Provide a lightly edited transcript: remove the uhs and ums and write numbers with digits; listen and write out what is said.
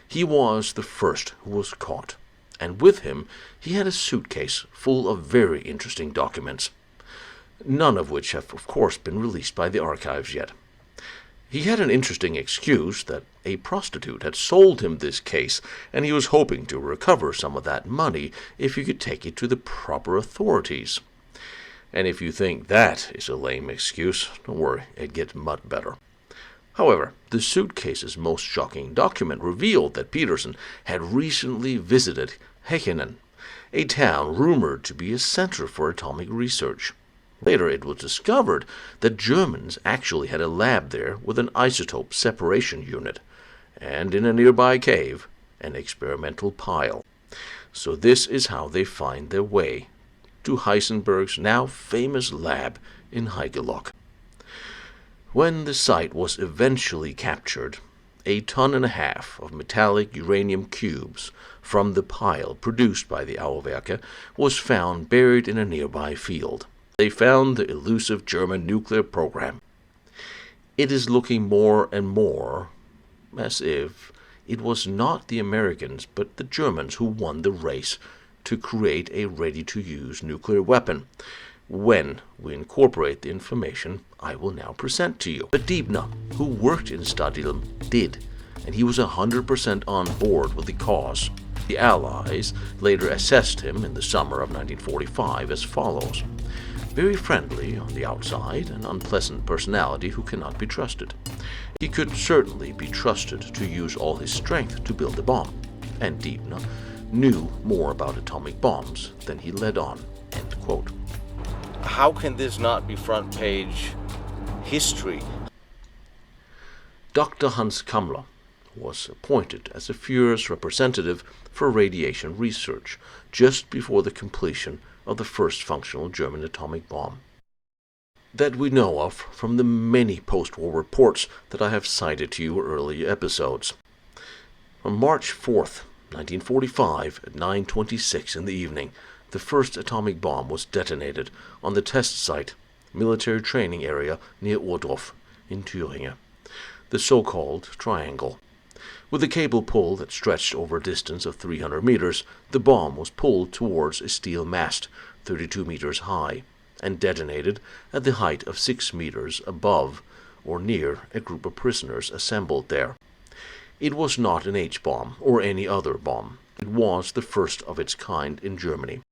He was the first who was caught, and with him he had a suitcase full of very interesting documents, none of which have of course been released by the archives yet. He had an interesting excuse that a prostitute had sold him this case, and he was hoping to recover some of that money if he could take it to the proper authorities. And if you think that is a lame excuse, don't worry, it gets much better. However, the suitcase's most shocking document revealed that Peterson had recently visited Heejenan, a town rumored to be a center for atomic research. Later it was discovered that Germans actually had a lab there with an isotope separation unit, and in a nearby cave, an experimental pile. So this is how they find their way to Heisenberg's now famous lab in Heejenan. When the site was eventually captured, 1.5 tons of metallic uranium cubes from the pile produced by the Auerwerke was found buried in a nearby field. They found the elusive German nuclear program. It is looking more and more as if it was not the Americans but the Germans who won the race to create a ready-to-use nuclear weapon, when we incorporate the information I will now present to you. But Heejenan, who worked in Stadilum, did, and he was 100% on board with the cause. The Allies later assessed him in the summer of 1945 as follows: very friendly on the outside, an unpleasant personality who cannot be trusted. He could certainly be trusted to use all his strength to build a bomb, and Heejenan knew more about atomic bombs than he let on. End quote. How can this not be front page history? Dr. Hans Kammler was appointed as a Führer's representative for radiation research just before the completion of the first functional German atomic bomb. That we know of from the many post-war reports that I have cited to you in earlier episodes. On March 4th, 1945, at 9:26 in the evening, the first atomic bomb was detonated on the test site, military training area near Ohrdruf in Thüringen, the so-called Triangle. With a cable pull that stretched over a distance of 300 meters, the bomb was pulled towards a steel mast 32 meters high and detonated at the height of 6 meters above or near a group of prisoners assembled there. It was not an H-bomb or any other bomb. It was the first of its kind in Germany.